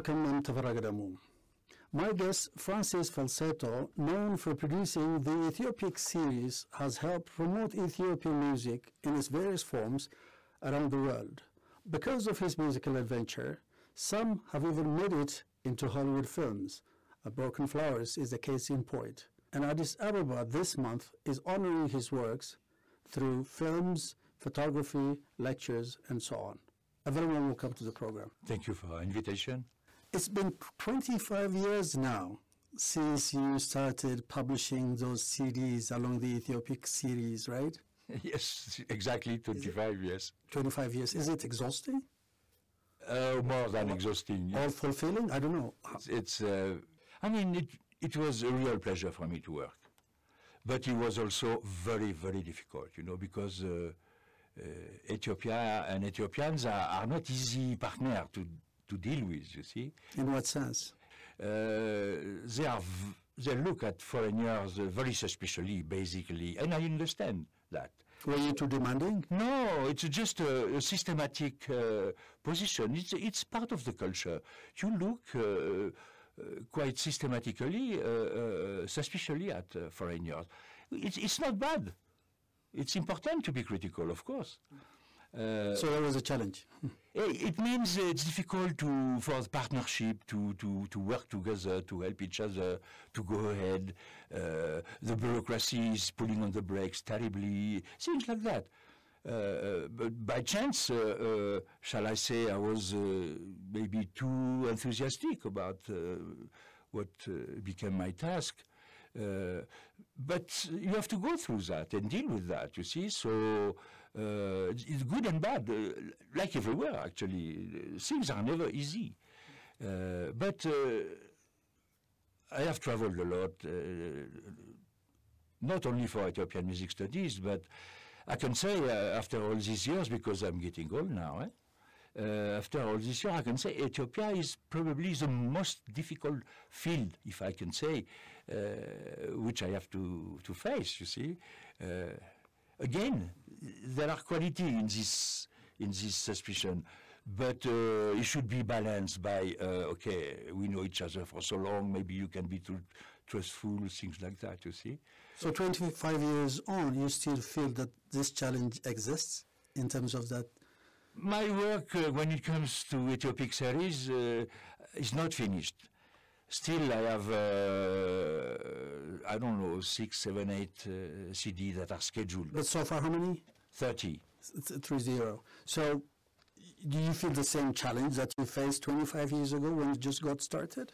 Welcome, I'm Tafara Gadamu. My guest, Francis Falceto, known for producing the Ethiopiques series, has helped promote Ethiopian music in its various forms around the world. Because of his musical adventure, some have even made it into Hollywood films. A Broken Flowers is a case in point. And Addis Ababa this month is honoring his works through films, photography, lectures, and so on. A very warm welcome to the program. Thank you for our invitation. It's been 25 years now since you started publishing those CDs along the Ethiopiques series, right? Yes, exactly 25 years. 25 years. Is it exhausting? More than exhausting. Or fulfilling? I don't know. It was a real pleasure for me to work. But it was also very, very difficult, because Ethiopia and Ethiopians are not easy partners to deal with, you see. In what sense? They look at foreigners very suspiciously, basically, and I understand that. Were you too demanding? No, it's just a systematic position. It's part of the culture. You look quite systematically, suspiciously at foreigners. It's not bad. It's important to be critical, of course. So that was a challenge. It means it's difficult for the partnership to work together, to help each other, to go ahead. The bureaucracy is pulling on the brakes terribly, things like that. But by chance, shall I say, I was maybe too enthusiastic about what became my task. But you have to go through that and deal with that, you see. So it's good and bad, like everywhere, actually. Things are never easy. But I have traveled a lot, not only for Ethiopian music studies, but I can say after all these years, because I'm getting old now, after all this year, I can say Ethiopia is probably the most difficult field, if I can say, which I have to face, you see. Again, there are quality in this suspicion, but it should be balanced by, okay, we know each other for so long, maybe you can be too trustful, things like that, you see. So 25 years on, you still feel that this challenge exists in terms of that? My work, when it comes to Ethiopiques series, is not finished. Still, I have, I don't know, 6, 7, 8 CDs that are scheduled. But so far, how many? 30. 30. So, do you feel the same challenge that you faced 25 years ago when you just got started?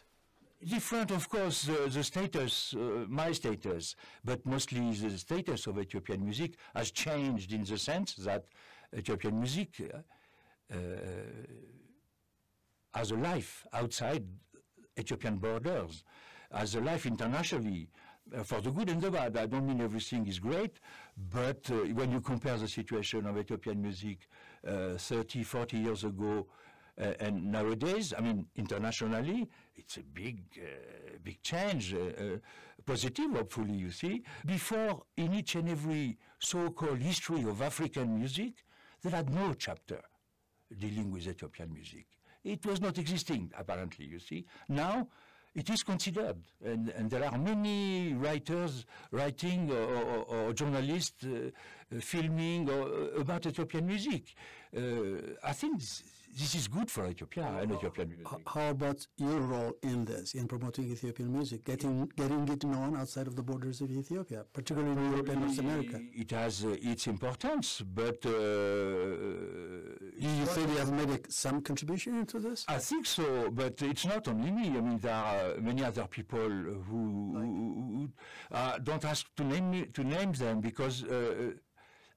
Different, of course, the status, my status, but mostly the status of Ethiopian music has changed in the sense that Ethiopian music has a life outside Ethiopian borders, has a life internationally, for the good and the bad. I don't mean everything is great, but when you compare the situation of Ethiopian music 30, 40 years ago, and nowadays, I mean, internationally, it's a big change, positive, hopefully, you see. Before, in each and every so-called history of African music, there had no chapter dealing with Ethiopian music. It was not existing, apparently, you see. Now, it is considered, and there are many writers writing or journalists filming about Ethiopian music. I think this is good for Ethiopia and Ethiopian music. How about your role in this, in promoting Ethiopian music, getting it known outside of the borders of Ethiopia, particularly in Europe and North America? It has its importance, but... Do you feel you have made some contribution into this? I think so, but it's not only me. I mean, there are many other people who don't ask to name them because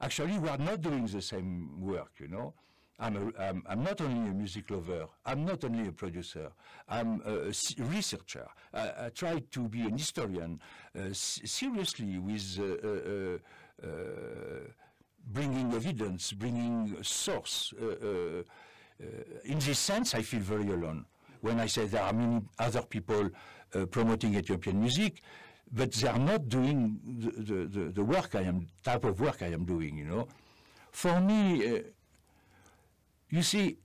actually we are not doing the same work, you know. I'm not only a music lover, I'm not only a producer, I'm a researcher. I try to be an historian, seriously with bringing evidence, bringing source. In this sense, I feel very alone. When I say there are many other people promoting Ethiopian music, but they are not doing the work type of work I am doing, you know. For me, you see,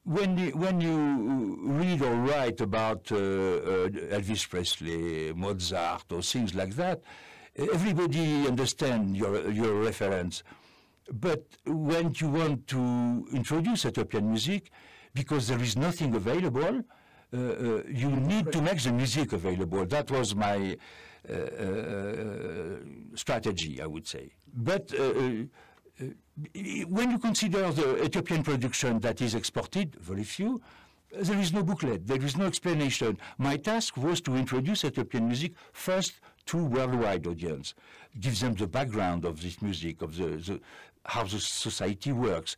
when you read or write about Elvis Presley, Mozart, or things like that, everybody understands your reference. But when you want to introduce Ethiopian music, because there is nothing available, you need to make the music available. That was my strategy, I would say. But when you consider the Ethiopian production that is exported, very few, there is no booklet, there is no explanation. My task was to introduce Ethiopian music first to worldwide audience, give them the background of this music, of how the society works,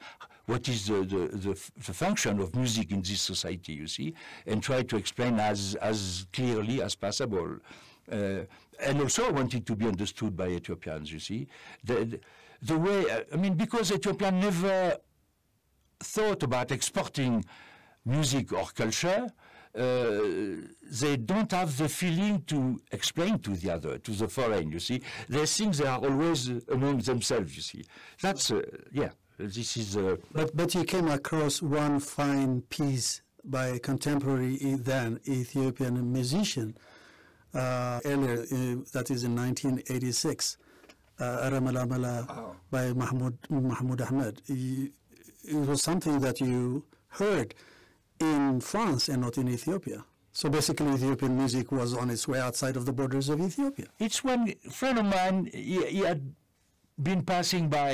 what is the function of music in this society, you see, and try to explain as clearly as possible. And also I wanted to be understood by Ethiopians, you see. The way, I mean, because Ethiopia never thought about exporting music or culture, they don't have the feeling to explain to the other, to the foreign, you see. They think they are always among themselves, you see. That's, yeah, this is... But you came across one fine piece by a contemporary then Ethiopian musician earlier, that is in 1986. Aramelamela by Mahmoud Ahmed. It was something that you heard in France and not in Ethiopia. So basically Ethiopian music was on its way outside of the borders of Ethiopia. It's one friend of mine, he had been passing by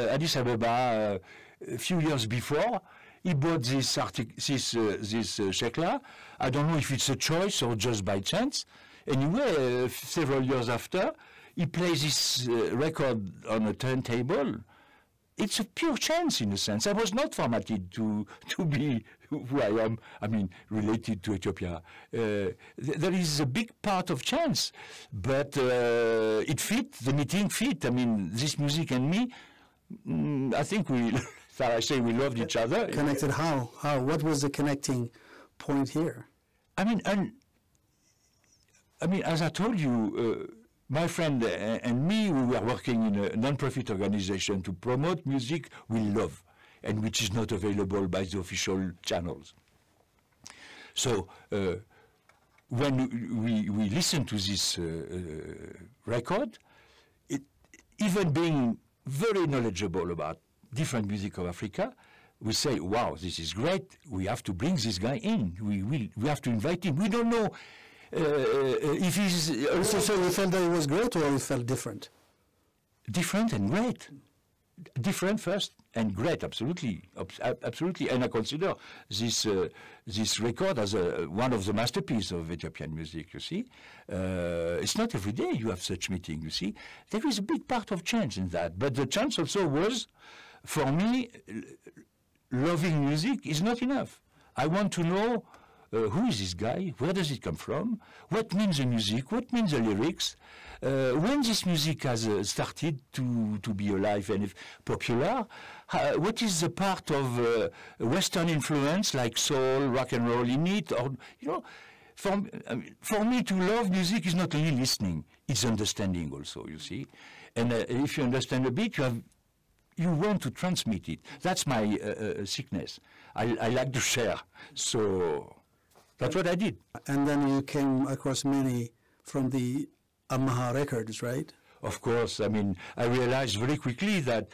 Addis Ababa a few years before. He bought this shekla. I don't know if it's a choice or just by chance. Anyway, several years after, he plays this record on a turntable. It's a pure chance, in a sense. I was not formatted to be who I am, I mean, related to Ethiopia. There is a big part of chance, but it fit, the meeting fit. I mean, this music and me, I think we, I say we loved each other. Connected how? How? What was the connecting point here? I mean, as I told you, my friend and me, we were working in a non-profit organization to promote music we love and which is not available by the official channels. So when we listen to this record, even being very knowledgeable about different music of Africa, we say, wow, this is great, we have to bring this guy in, we have to invite him. We don't know if he's... So you felt that it was great, or you felt different? Different and great. Different first and great, absolutely, absolutely. And I consider this record as one of the masterpieces of Ethiopian music, you see. It's not every day you have such meeting, you see. There is a big part of chance in that. But the chance also was, for me, loving music is not enough. I want to know who is this guy? Where does it come from? What means the music? What means the lyrics? When this music has started to be alive and popular, what is the part of Western influence like soul, rock and roll in it? Or, you know, for me to love music is not only listening, it's understanding also, you see. And if you understand a bit, you want to transmit it. That's my sickness. I like to share. So that's what I did. And then you came across many from the Amaha records, right? Of course. I mean, I realized very quickly that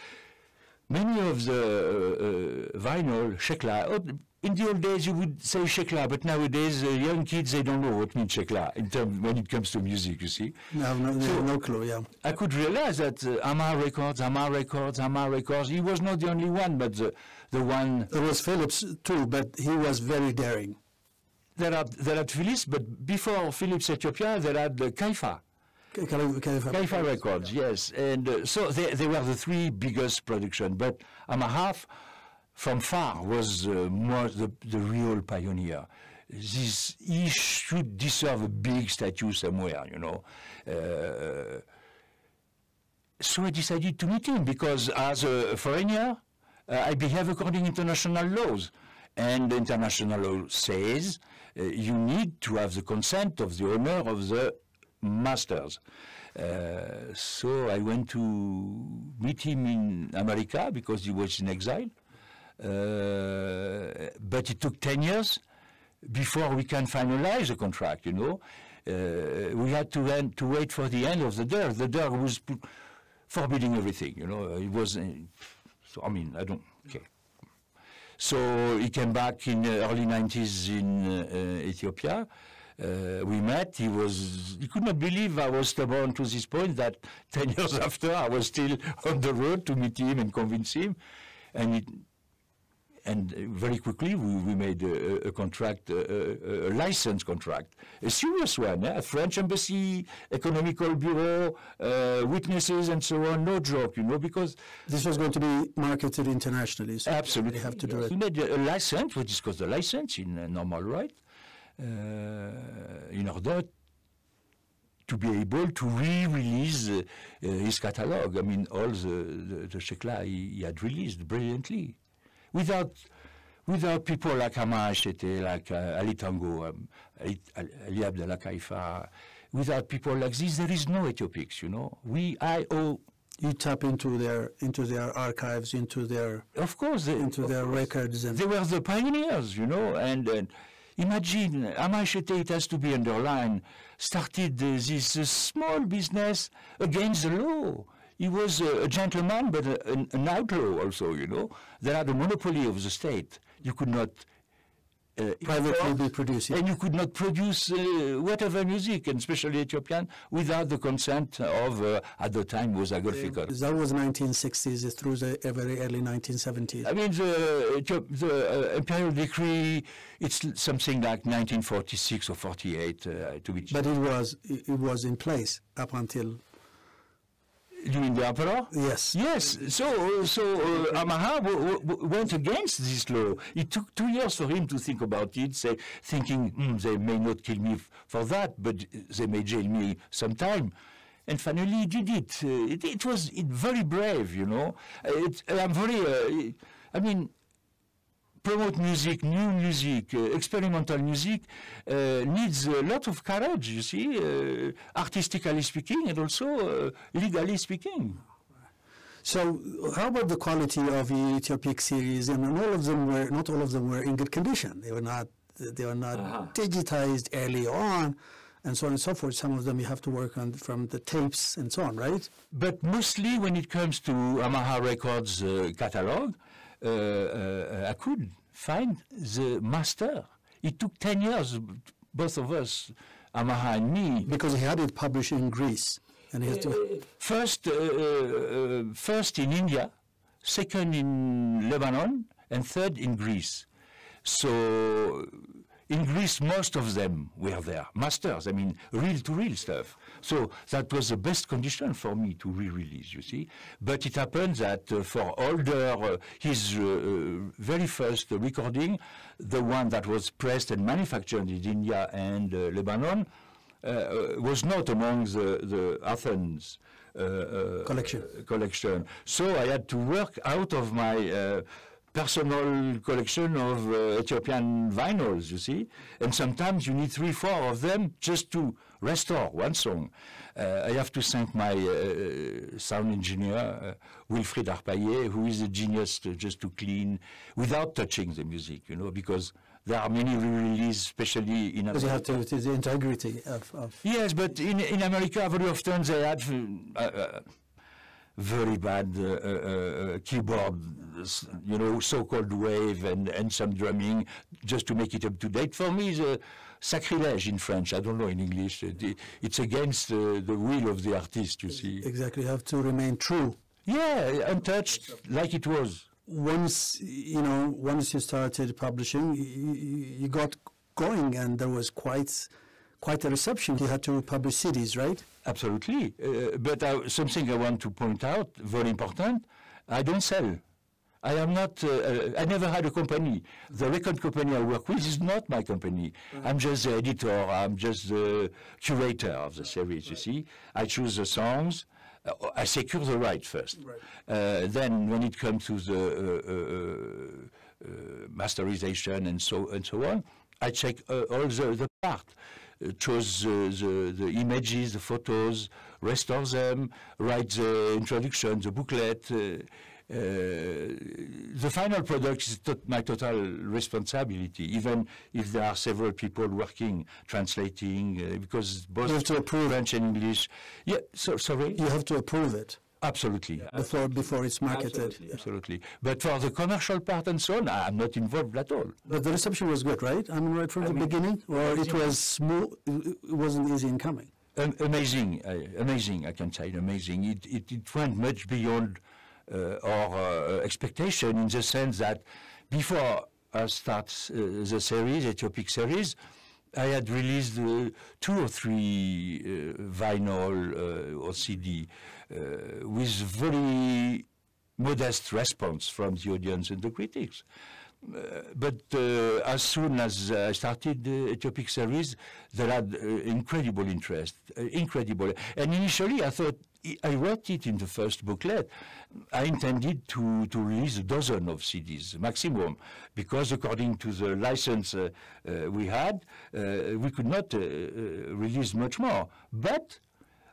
many of the vinyl, shekla, in the old days you would say shekla, but nowadays young kids, they don't know what means shekla when it comes to music, you see. No clue, yeah. I could realize that Amaha Records, he was not the only one, but the one... There was Philips too, but he was very daring. There had Philips, but before Philips Ethiopia, there had Kaifa. Kaifa Records, yes. And so they were the three biggest production. But Amaha, from far, was more the real pioneer. He should deserve a big statue somewhere, you know. So I decided to meet him because as a foreigner, I behave according to international laws. And the international law says you need to have the consent of the owner of the masters. So I went to meet him in America because he was in exile. But it took 10 years before we can finalize the contract, you know. We had to wait for the end of the DER. The DER was forbidding everything, you know. It was, so, I mean, I don't care. So he came back in early 90s in Ethiopia. We met. He could not believe I was stubborn to this point that 10 years after I was still on the road to meet him and convince him. And very quickly we made a contract, a license contract, a serious one, a French embassy, economical bureau, witnesses and so on, no joke, you know, because... This was going to be marketed internationally, so absolutely. you have to do it. We made a license, which is called a license in normal right, in order to be able to re-release his catalog. I mean, all the Shekla he had released brilliantly. Without people like Amar Echete, like Ali Tango, Ali Abdallah Kaifa, without people like this, there is no Ethiopiques, you know. You tap into their archives, into their... Of course. Into their records. And they were the pioneers, you know, and imagine, Amar Echete, it has to be underlined, started this small business against the law. He was a gentleman, but an outlaw also, you know. They had a monopoly of the state. You could not privately be producing. And you could not produce whatever music, and especially Ethiopian, without the consent of, at the time, was Agolfikot. That was 1960s through the very early 1970s. I mean, the imperial decree, it's something like 1946 or 48, to be... But it was in place up until... You mean the emperor? Yes. Yes. So Amara went against this law. It took 2 years for him to think about it, thinking they may not kill me for that, but they may jail me sometime. And finally he did it. It was very brave, you know. I'm very, I mean, promote music, new music, experimental music needs a lot of courage, you see, artistically speaking and also legally speaking. So how about the quality of the Ethiopique series? And not all of them were in good condition. They were not digitized early on, and so on and so forth. Some of them you have to work on from the tapes and so on, right? But mostly when it comes to Yamaha Records catalog, I could find the master. It took 10 years, both of us, Yamaha and me. Because he had it published in Greece. And he had to... First in India, second in Lebanon, and third in Greece. So in Greece, most of them were there, masters, I mean, reel-to-reel stuff. So that was the best condition for me to re-release, you see. But it happened that for older, his very first recording, the one that was pressed and manufactured in India and Lebanon, was not among the Athens collection. So I had to work out of my personal collection of Ethiopian vinyls, you see. And sometimes you need 3, 4 of them just to restore one song. I have to thank my sound engineer, Wilfried Arpaillet, who is a genius just to clean without touching the music, you know, because there are many re-releases, especially in America. Because you have to, it is the integrity of... Yes, but in America, very often they had very bad keyboard, you know, so-called wave and some drumming, just to make it up to date. For me, it's sacrilege in French. I don't know in English. It's against the will of the artist, you see. Exactly. You have to remain true. Yeah, untouched, like it was. Once you started publishing, you got going, and there was quite a reception. You had to publish CDs, right? Absolutely. But something I want to point out, very important, I don't sell. I am not, I never had a company. The record company I work with is not my company. I'm just the editor, I'm just the curator of the series, you see. I choose the songs. I secure the right first. Right. Then when it comes to the masterization and so on, I check all the part. Choose the images, the photos, restore them, write the introduction, the booklet, the final product is my total responsibility, even if there are several people working, translating, because both French and English. Yeah, sorry? You have to approve it. Absolutely. Before it's marketed. Absolutely. But for the commercial part and so on, I'm not involved at all. But the reception was good, right? I mean, right from the beginning? Or it was smooth, it wasn't easy in coming? Amazing, amazing, I can say, amazing. It went much beyond our expectation, in the sense that before I start the series, Ethiopique series, I had released 2 or 3 vinyl or CD with very modest response from the audience and the critics. But as soon as I started the Ethiopique series, there had incredible interest, incredible. And initially I thought, I wrote it in the first booklet, I intended to release a dozen of CDs, maximum, because according to the license we had, we could not release much more. But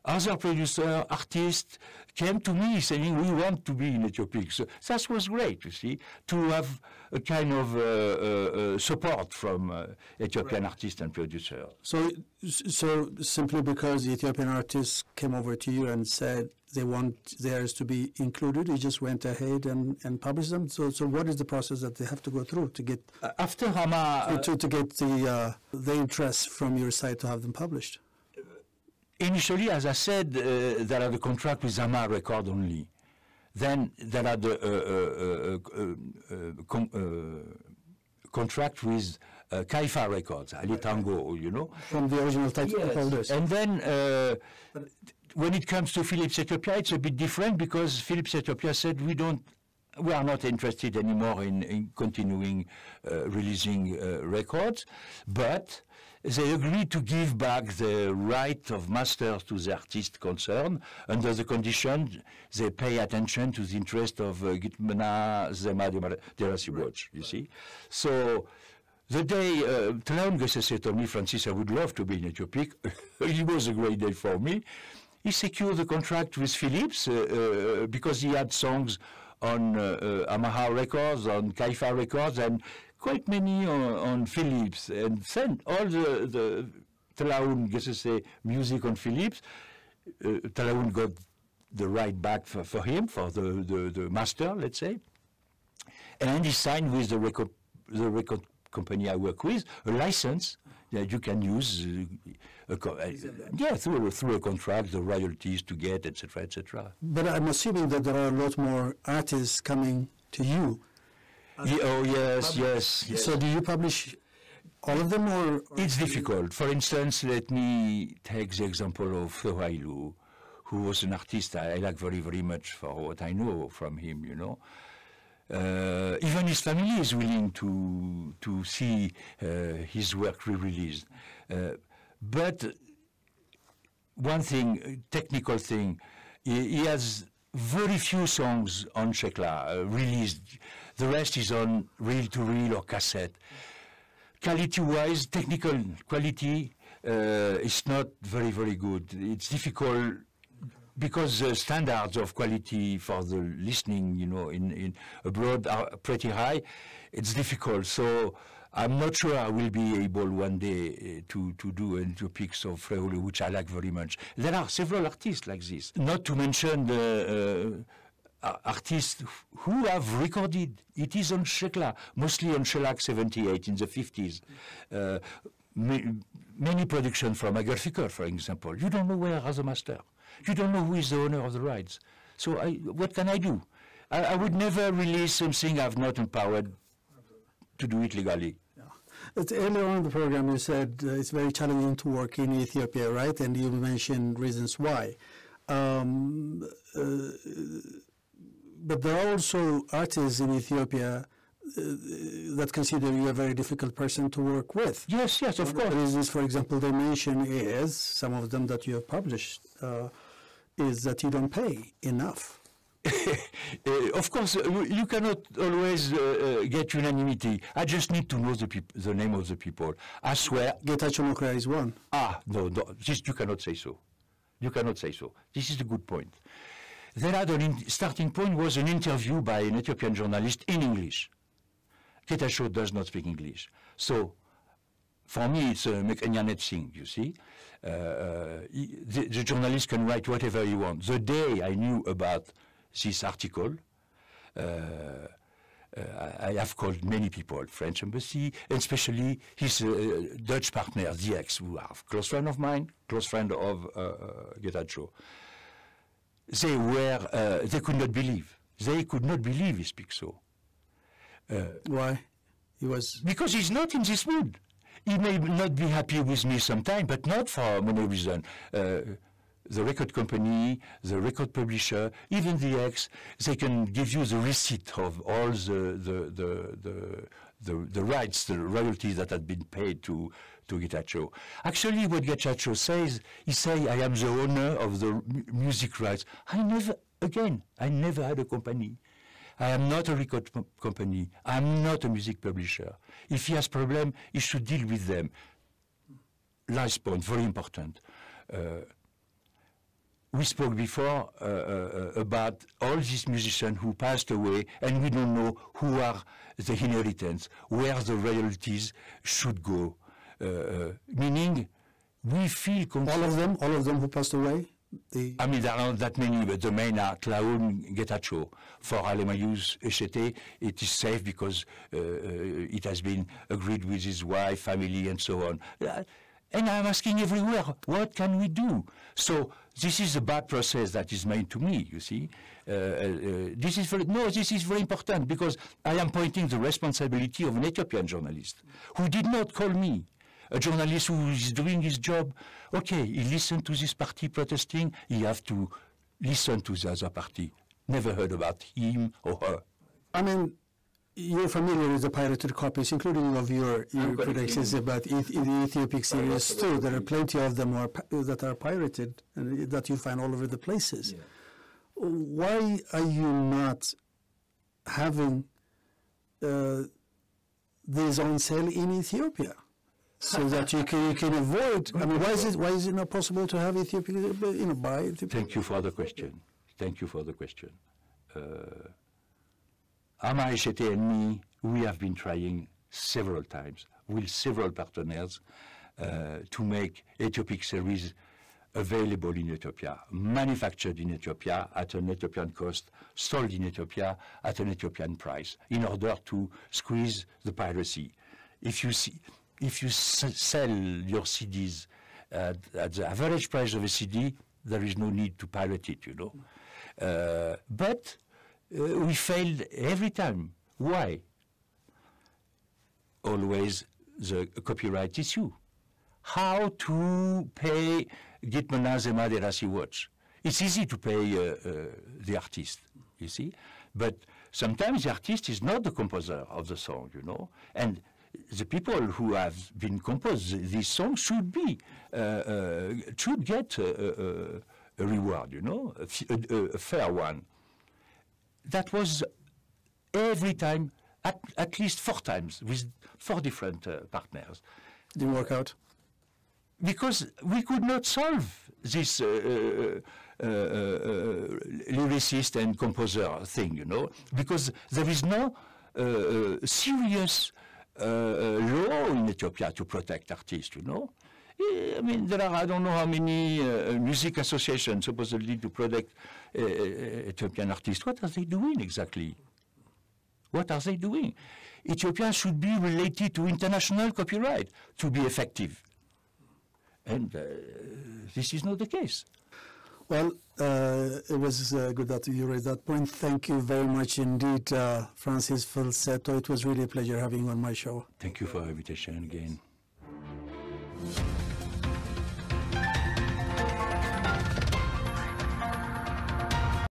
other producers, artists came to me saying, we want to be in Ethiopique. So that was great, you see, to have a kind of support from Ethiopian artists and producers. So simply because the Ethiopian artists came over to you and said they want theirs to be included, you just went ahead and published them? So what is the process that they have to go through to get after Hama to get the interest from your side to have them published? Initially, as I said, there are the contract with Zama Record only. Then there are the contract with Kaifa Records, Ali Tango, you know. From the original title holders. And then when it comes to Philips Ethiopia, it's a bit different, because Philips Ethiopia said we are not interested anymore in continuing releasing records, but they agreed to give back the right of masters to the artist concerned, under the condition they pay attention to the interest of Gitmana Zema Derasi Watch, you see. So the day Tlaun Gesese told me, Francis, I would love to be in Ethiopique, it was a great day for me. He secured the contract with Philips because he had songs on Amaha Records, on Kaifa Records, and quite many on Philips, and sent all the Tlaun Gesese music on Philips. Tlaun got the right back for him, for the master, let's say, and he signed with the record company I work with a license that you can use, through a contract, the royalties to get, etc., etc. But I'm assuming that there are a lot more artists coming to you. Yes. So do you publish all of them, or it's difficult? For instance, let me take the example of Thohailu, who was an artist I like very, very much for what I know from him, you know. Even his family is willing to see his work re-released. But one thing, technical thing, he has very few songs on Shekla released. The rest is on reel-to-reel or cassette. Quality-wise, technical quality is not very, very good. It's difficult because the standards of quality for the listening, you know, in abroad are pretty high. It's difficult. So I'm not sure I will be able one day to do an Ethiopiques of Freulu, which I like very much. There are several artists like this. Not to mention the artists who have recorded. It is on Shekla, mostly on Shellac 78 in the 50s. Many productions from Agerfikar, for example. You don't know where are the master. You don't know who is the owner of the rights. So what can I do? I would never release something I've not empowered to do it legally. Earlier on in the program, you said it's very challenging to work in Ethiopia, right? And you mentioned reasons why. But there are also artists in Ethiopia that consider you a very difficult person to work with. Yes, of course. The reasons, for example, they mention is, some of them that you have published, is that you don't pay enough. Of course, you cannot always get unanimity. I just need to know the name of the people. I swear. Getachew Mokria is one. No, you cannot say so. You cannot say so. This is a good point. starting point was an interview by an Ethiopian journalist in English. Getachew does not speak English. So, for me, it's a Mekanianet thing, you see. The journalist can write whatever he wants. The day I knew about this article, I have called many people, French embassy, and especially his Dutch partner, the ex, who are close friend of mine, close friend of Getachew. They could not believe. They could not believe he speaks so. Why? Because he's not in this mood. He may not be happy with me sometime, but not for many reasons. The record company, the record publisher, even the ex, they can give you the receipt of all the rights, the royalties that had been paid to Getachew. Actually, what Getachew says, he says, I am the owner of the music rights. I never had a company. I am not a record company. I am not a music publisher. If he has problem, he should deal with them. Last point, very important. We spoke before about all these musicians who passed away, and we don't know who are the inheritance, where the royalties should go. Meaning, we feel... All of them who passed away? I mean, there are not that many, but the main are Clown, Getachew. For Alemayus Echete, it is safe because it has been agreed with his wife, family, and so on. And I'm asking everywhere, what can we do? So this is a bad process that is made to me, you see. This is very important because I am pointing the responsibility of an Ethiopian journalist who did not call me. A journalist who is doing his job, okay, he listened to this party protesting, he have to listen to the other party. Never heard about him or her. I mean, you're familiar with the pirated copies, including of your predictions about the Ethiopique series too. There are plenty of them that are pirated and that you find all over the places. Yeah. Why are you not having these on sale in Ethiopia? So that you can avoid. I mean, why is it not possible to have Ethiopia, buy Ethiopia? Thank you for the question. Thank you for the question. Ama Echete and me, we have been trying several times with several partners to make Ethiopique series available in Ethiopia, manufactured in Ethiopia at an Ethiopian cost, sold in Ethiopia at an Ethiopian price, in order to squeeze the piracy. If you sell your CDs at the average price of a CD, there is no need to pirate it, But we failed every time. Why? Always the copyright issue. How to pay Gitmana Zema Derasi Watch? It's easy to pay the artist, you see, but sometimes the artist is not the composer of the song, and the people who have been composed these songs should get a reward, a fair one. That was every time, at least 4 times, with 4 different partners. Didn't work out? Because we could not solve this lyricist and composer thing, because there is no serious law in Ethiopia to protect artists, I mean, there are, I don't know how many music associations supposedly to protect Ethiopian artists. What are they doing exactly? What are they doing? Ethiopia should be related to international copyright to be effective. And this is not the case. Well, it was good that you raised that point. Thank you very much indeed, Francis Falceto. It was really a pleasure having you on my show. Thank you for the invitation again.